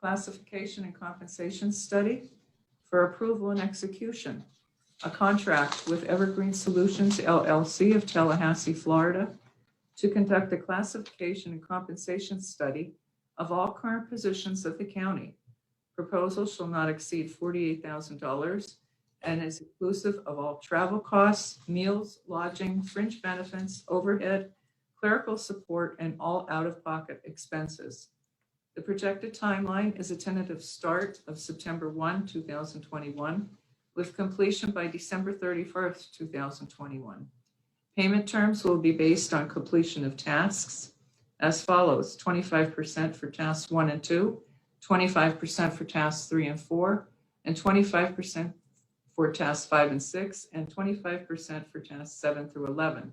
classification and compensation study for approval and execution. A contract with Evergreen Solutions LLC of Tallahassee, Florida, to conduct a classification and compensation study of all current positions of the county. Proposal shall not exceed $48,000 and is inclusive of all travel costs, meals, lodging, fringe benefits, overhead, clerical support, and all out-of-pocket expenses. The projected timeline is a tentative start of September 1, 2021, with completion by December 31st, 2021. Payment terms will be based on completion of tasks as follows: 25% for tasks 1 and 2, 25% for tasks 3 and 4, and 25% for tasks 5 and 6, and 25% for tasks 7 through 11.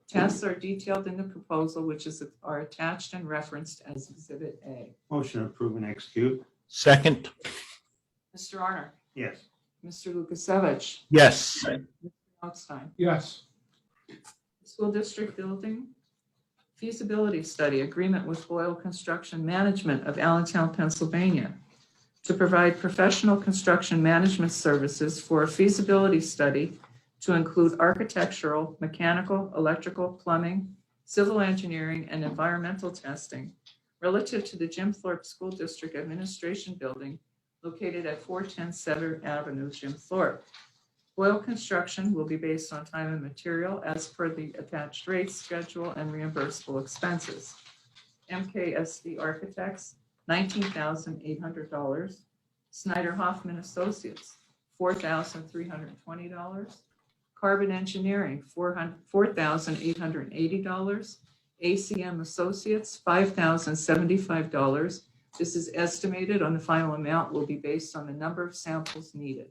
Tasks are detailed in the proposal, which are attached and referenced as Exhibit A. Motion to approve and execute. Second. Mr. Arner, Yes. Mr. Lukasevich, Yes. Mr. Notstein. yes, School District Building Feasibility Study Agreement with Boyle Construction Management of Allentown, Pennsylvania, to provide professional construction management services for a feasibility study to include architectural, mechanical, electrical, plumbing, civil engineering, and environmental testing relative to the Jim Thorpe School District Administration Building located at 410 Center Avenue, Jim Thorpe. Boyle construction will be based on time and material as per the attached rates, schedule, and reimbursable expenses. MKSD Architects, $19,800. Snyder Hoffman Associates, $4,320. Carbon Engineering, $4,880. ACM Associates, $5,075. This is estimated on the final amount will be based on the number of samples needed.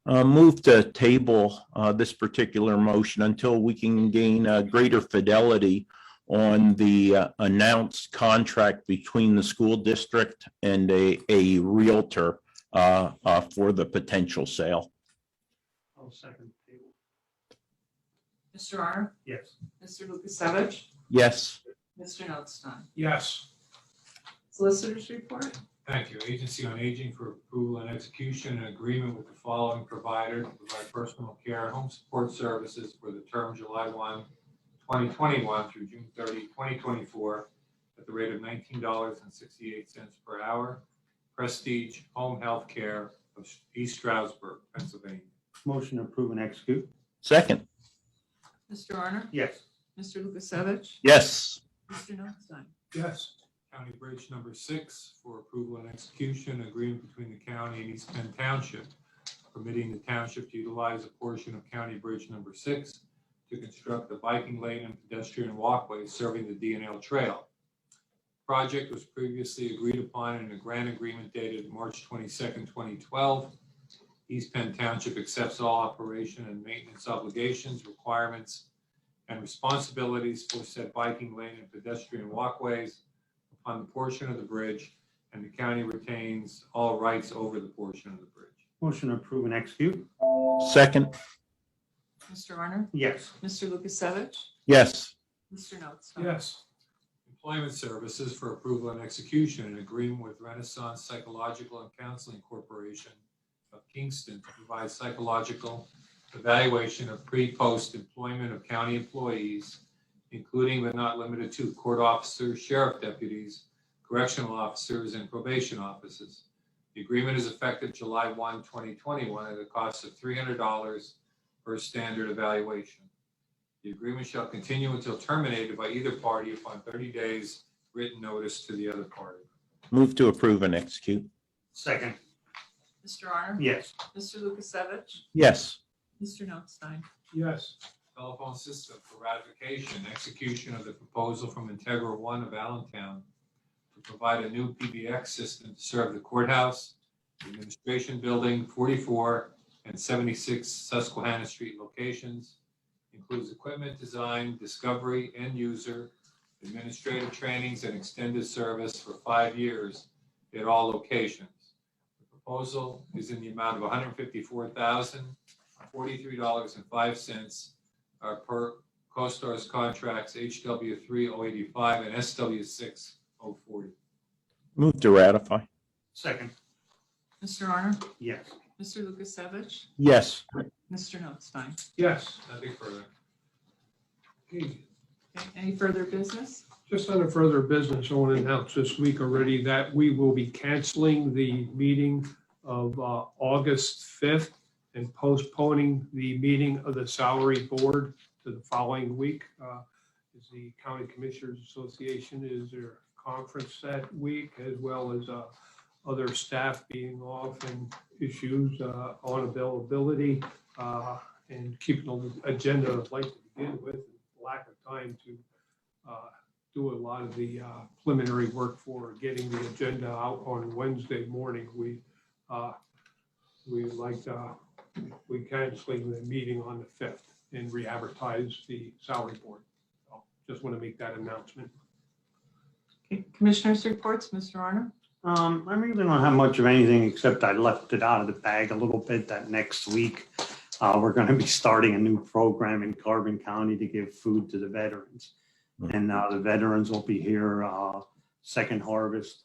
Move to table this particular motion until we can gain greater fidelity on the announced contract between the school district and a realtor for the potential sale. I'll second the table. Mr. Arner, Yes. Mr. Lukasevich, Yes. Mr. Notstein. yes, Solicitors report. Thank you. Agency on Aging for approval and execution an agreement with the following provider to provide personal care and home support services for the term July 1, 2021 through June 30, 2024 at the rate of $19.68 per hour. Prestige Home Health Care of East Stroudsburg, Pennsylvania. Motion to approve and execute. Second. Mr. Arner, Yes. Mr. Lukasevich, Yes. Mr. Notstein. yes, County Bridge number 6 for approval and execution, agreement between the county and East Penn Township, permitting the township to utilize a portion of County Bridge number 6 to construct a biking lane and pedestrian walkway serving the D&L Trail. The project was previously agreed upon in a grant agreement dated March 22nd, 2012. East Penn Township accepts all operation and maintenance obligations, requirements, and responsibilities for said biking lane and pedestrian walkways upon the portion of the bridge, and the county retains all rights over the portion of the bridge. Motion to approve and execute. Second. Mr. Arner, Yes. Mr. Lukasevich, Yes. Mr. Notstein. yes, Employment services for approval and execution, an agreement with Renaissance Psychological and Counseling Corporation of Kingston to provide psychological evaluation of pre-post employment of county employees, including but not limited to court officers, sheriff deputies, correctional officers, and probation officers. The agreement is effective July 1, 2021 at a cost of $300 per standard evaluation. The agreement shall continue until terminated by either party upon 30 days written notice to the other party. Move to approve and execute. Second. Mr. Arner, Yes. Mr. Lukasevich, Yes. Mr. Notstein. yes, Telephone system for ratification, execution of the proposal from Integra One of Allentown to provide a new PBX system to serve the courthouse, the administration building, 44 and 76 Susquehanna Street locations. Includes equipment design, discovery, end user, administrative trainings, and extended service for 5 years at all locations. The proposal is in the amount of $154,043.05 per CoStar's contracts HW3 085 and SW6 040. Move to ratify. Second. Mr. Honor? Yes. Mr. Lukasevich? Yes. Mr. Notstein? Yes, nothing further. Okay, Okay, any further business? Just on a further business, I want to announce this week already that we will be canceling the meeting of August 5th and postponing the meeting of the salary board to the following week. As the County Commissioners Association is their conference that week, as well as other staff being off and issues on availability and keeping the agenda light to begin with, lack of time to do a lot of the preliminary work for getting the agenda out on Wednesday morning. We canceling the meeting on the 5th and re-advertise the salary board. So just want to make that announcement. Okay, Commissioners' reports, Mr. Honor? I really don't have much of anything except I left it out of the bag a little bit that next week we're going to be starting a new program in Carbon County to give food to the veterans. And the veterans will be here, Second Harvest,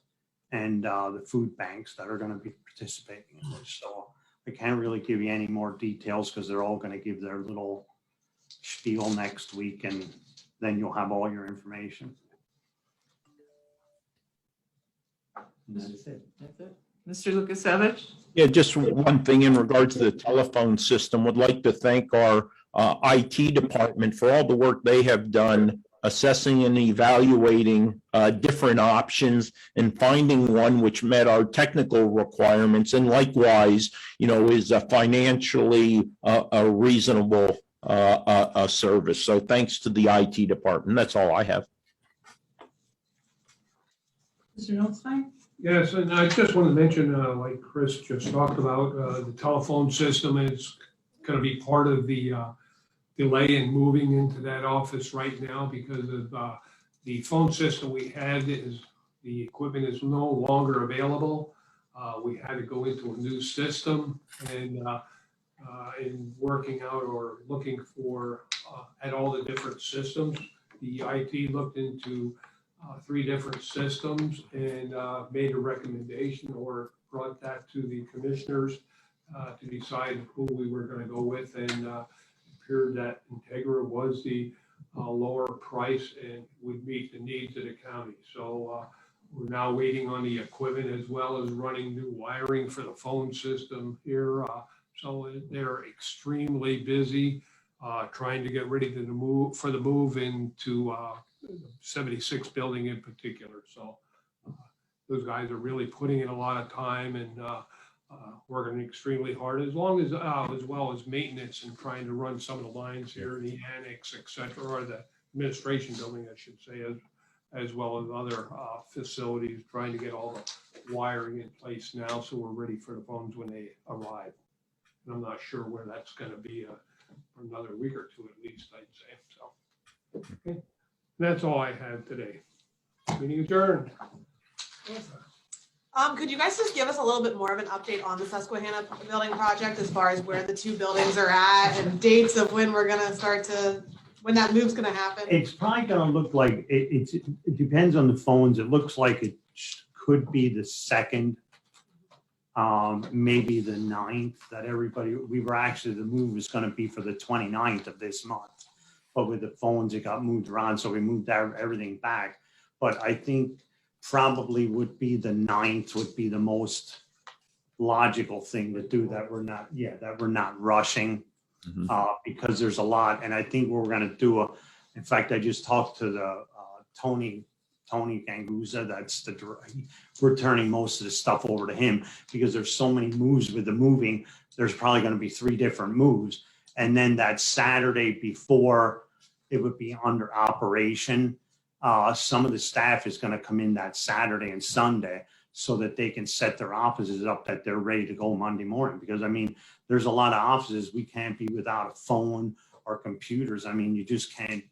and the food banks that are going to be participating in this. So I can't really give you any more details because they're all going to give their little spiel next week, and then you'll have all your information. And that's it. That's it. Mr. Lukasevich? Yeah, just one thing in regards to the telephone system. Would like to thank our IT department for all the work they have done assessing and evaluating different options and finding one which met our technical requirements and likewise, is a financially a reasonable service. So thanks to the IT department. That's all I have. Mr. Notstein? Yes, and I just want to mention, like Chris just talked about, the telephone system is going to be part of the delay in moving into that office right now because of the phone system we had is, the equipment is no longer available. We had to go into a new system and in working out or looking for at all the different systems, the IT looked into 3 different systems and made a recommendation or brought that to the commissioners to decide who we were going to go with, and appeared that Integra was the lower price and would meet the needs of the county. So we're now waiting on the equipment as well as running new wiring for the phone system here. So they're extremely busy trying to get ready to move for the move into 76 building in particular. So those guys are really putting in a lot of time and working extremely hard, as well as maintenance and trying to run some of the lines here in the annex, et cetera, or the administration building, I should say, as well as other facilities, trying to get all the wiring in place now so we're ready for the phones when they arrive. And I'm not sure where that's going to be for another week or 2 at least, I'd say. So, okay. That's all I have today. Meeting adjourned. Could you guys just give us a little bit more of an update on the Susquehanna building project as far as where the 2 buildings are at and dates of when we're gonna start to, when that move's gonna happen? It's probably going to look like, it depends on the phones. It looks like it could be the 2nd, maybe the 9th that the move was going to be for the 29th of this month. But with the phones, it got moved around, so we moved everything back. But I think probably would be the 9th would be the most logical thing to do, that we're not rushing because there's a lot. And I think we're going to do in fact, I just talked to the Tony Ganguza, we're turning most of the stuff over to him because there's so many moves with the moving. There's probably going to be 3 different moves. And then that Saturday before it would be under operation, some of the staff is going to come in that Saturday and Sunday so that they can set their offices up that they're ready to go Monday morning. Because, I mean, there's a lot of offices we can't be without a phone or computers. I mean, you just can't,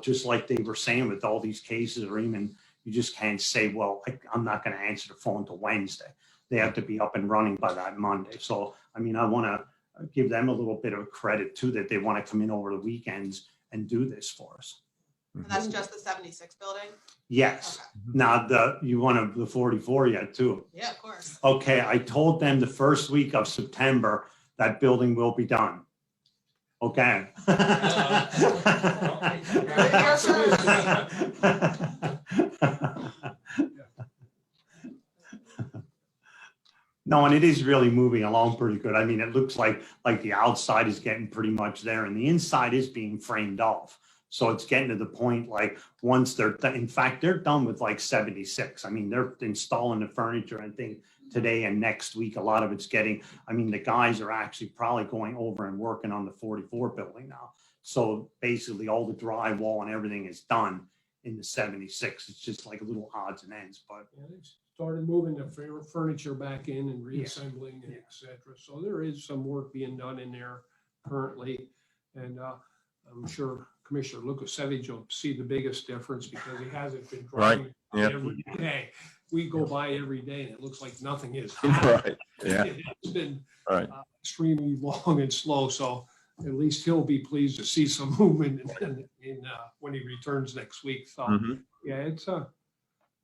just like they were saying with all these cases, or even you just can't say, well, I'm not going to answer the phone till Wednesday. They have to be up and running by that Monday. So, I mean, I want to give them a little bit of credit too, that they want to come in over the weekends and do this for us. And that's just the 76 building? Yes. Okay. Now, you want the 44 yet too? Yeah, of course. Okay, I told them the first week of September, that building will be done. Okay. No, and it is really moving along pretty good. I mean, it looks like the outside is getting pretty much there and the inside is being framed off. So it's getting to the point like once they're, in fact, they're done with like 76. I mean, they're installing the furniture, I think today and next week, a lot of it's getting, I mean, the guys are actually probably going over and working on the 44 building now. So basically all the drywall and everything is done in the 76. It's just like little odds and ends, but Yeah, they started moving the furniture back in and reassembling and Yeah. et cetera. So there is some work being done in there currently. And I'm sure Commissioner Lukasevich will see the biggest difference because he hasn't been driving yeah. every day. We go by every day and it looks like nothing is happening. Right, yeah, It's been right. extremely long and slow, so at least he'll be pleased to see some movement in when he returns next week. So, Mhm. yeah, it's a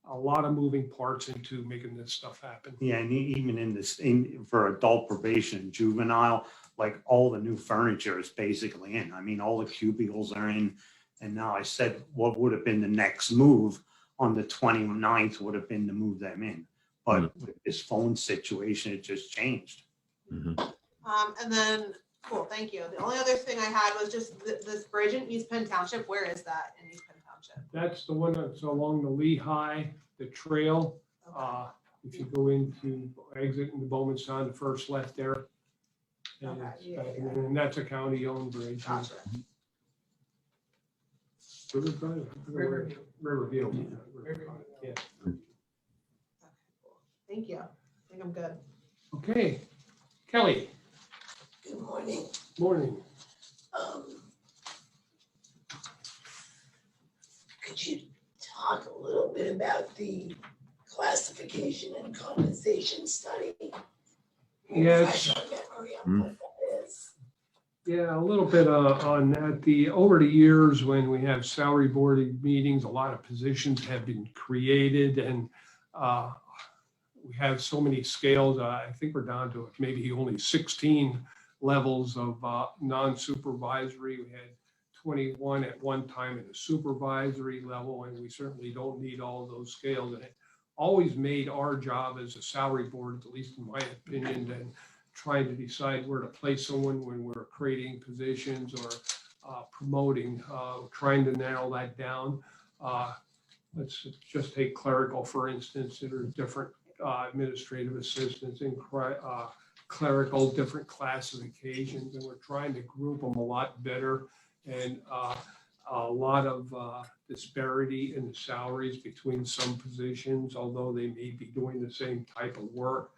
lot of moving parts into making this stuff happen. yeah, and even in this, for adult probation and juvenile, like all the new furniture is basically in. I mean, all the cubicles are in. And now I said, what would have been the next move on the 29th would have been to move them in. But with this phone situation, it just changed. Mhm. And then, cool, thank you. The only other thing I had was just this bridge in East Penn Township. Where is that in East Penn Township? That's the one that's along the Lehigh, the trail. Okay. If you go into exit into Bowman Sound, the first left there. And Okay, it's yeah, back yeah. in, and that's a county-owned bridge. Gotcha. Riverview. Riverview. Yeah. Okay, cool. Thank you. I think I'm good. Okay, Kelly, Good morning. morning. Could you talk a little bit about the classification and compensation study? Yes. Refresh our memory on what that is. Yeah, a little bit on that. Over the years, when we have salary board meetings, a lot of positions have been created and we have so many scales. I think we're down to maybe only 16 levels of non-supervisory. We had 21 at one time at a supervisory level, and we certainly don't need all of those scales. And it always made our job as a salary board, at least in my opinion, than trying to decide where to place someone when we're creating positions or promoting, trying to narrow that down. Let's just take clerical, for instance. There are different administrative assistants and clerical, different classifications, and we're trying to group them a lot better. And a lot of disparity in the salaries between some positions, although they may be doing the same type of work.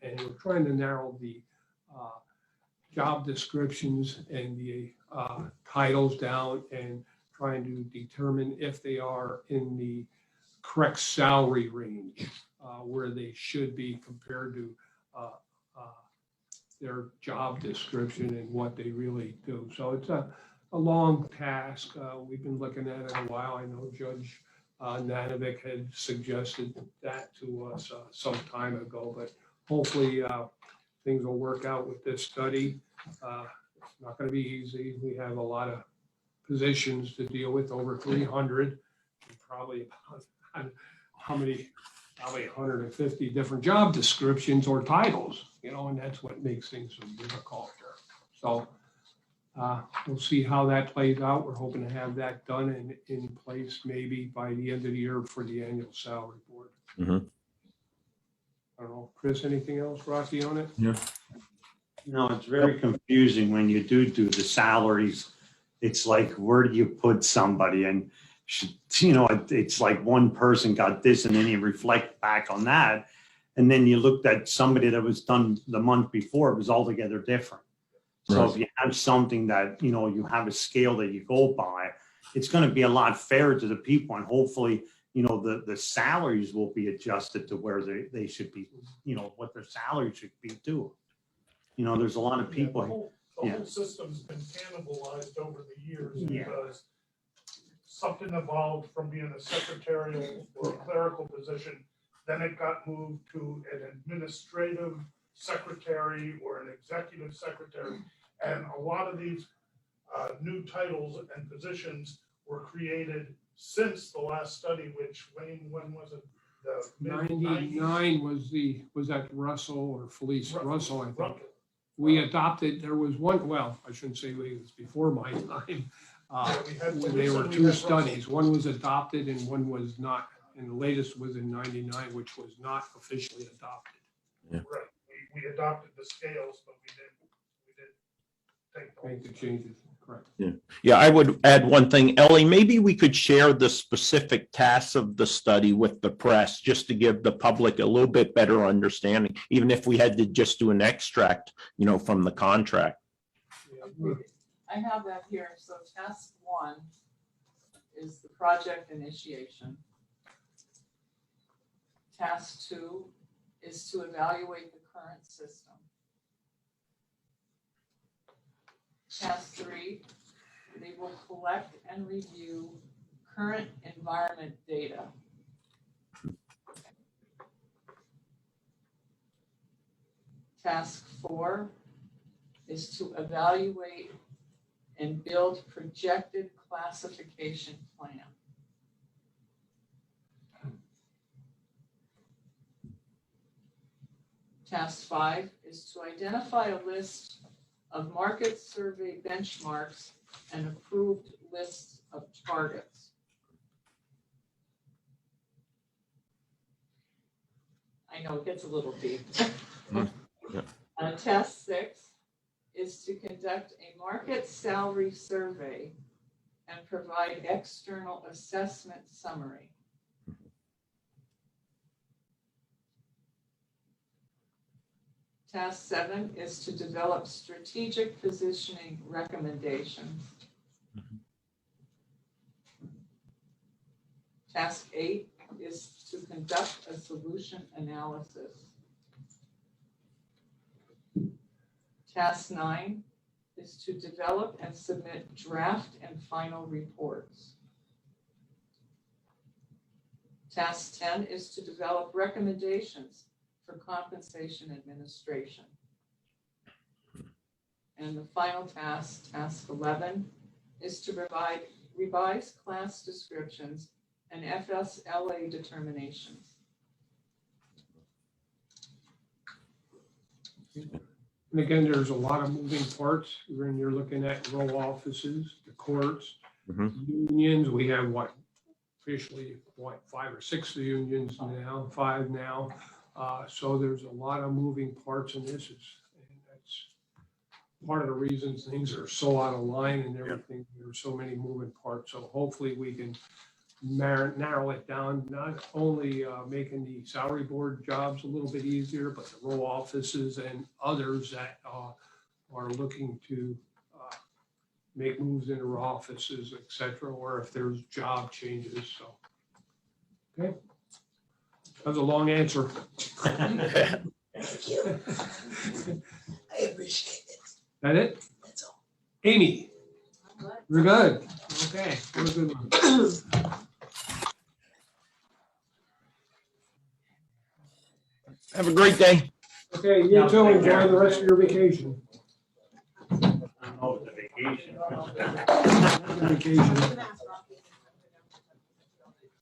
And we're trying to narrow the job descriptions and the titles down and trying to determine if they are in the correct salary range where they should be compared to their job description and what they really do. So it's a long task. We've been looking at it a while. I know Judge Nanovic had suggested that to us some time ago, but hopefully things will work out with this study. It's not going to be easy. We have a lot of positions to deal with, over 300, and probably about how many, probably 150 different job descriptions or titles, and that's what makes things so difficult here. So we'll see how that plays out. We're hoping to have that done and in place maybe by the end of the year for the annual salary board. Mhm. I don't know, Chris, anything else, Rocky, on it? No, it's very confusing when you do the salaries. It's like, where do you put somebody? And, it's like one person got this and then you reflect back on that. And then you looked at somebody that was done the month before, it was altogether different. So Right. if you have something that, you have a scale that you go by, it's going to be a lot fairer to the people and hopefully, the salaries will be adjusted to where they should be, what their salary should be too. There's a lot of Yeah, people. The yeah. whole system's been cannibalized over the years Yeah. because something evolved from being a secretarial or clerical position. Then it got moved to an administrative secretary or an executive secretary. And a lot of these new titles and positions were created since the last study, which, Wayne, when was it? The mid-90s? 99 was that Russell or Felice Russell, I think. Right. We adopted, there was one, well, I shouldn't say it was before my time. Yeah, we had- When there were two studies, one was adopted and one was not. And the latest was in 99, which was not officially adopted. Right, we adopted the scales, but we didn't take Make the changes, correct. Yeah, I would add one thing. Ellie, maybe we could share the specific tasks of the study with the press, just to give the public a little bit better understanding, even if we had to just do an extract, from the contract. I have that here. So task 1 is the project initiation. Task 2 is to evaluate the current system. Task 3, they will collect and review current environment data. Task 4 is to evaluate and build projected classification plan. Task 5 is to identify a list of market survey benchmarks and approved lists of targets. I know it gets a little deep. Task 6 is to conduct a market salary survey and provide external assessment summary. Task 7 is to develop strategic positioning recommendations. Task 8 is to conduct a solution analysis. Task 9 is to develop and submit draft and final reports. Task 10 is to develop recommendations for compensation administration. And the final task, task 11, is to provide revised class descriptions and FSLA determinations. And again, there's a lot of moving parts. When you're looking at row offices, the courts, unions, we have officially 5 or 6 unions now, 5 now. So there's a lot of moving parts in this. And that's part of the reasons things are so out of line and everything. There are so many moving parts. So hopefully we can narrow it down, not only making the salary board jobs a little bit easier, but the row offices and others that are looking to make moves into row offices, et cetera, or if there's job changes. So, okay. That was a long answer. Thank you. I appreciate it. That it? That's all. Amy? We're good. Okay. We're a good one. Have a great day. Okay, you too. Enjoy the rest of your vacation. I know it's a vacation. Vacation.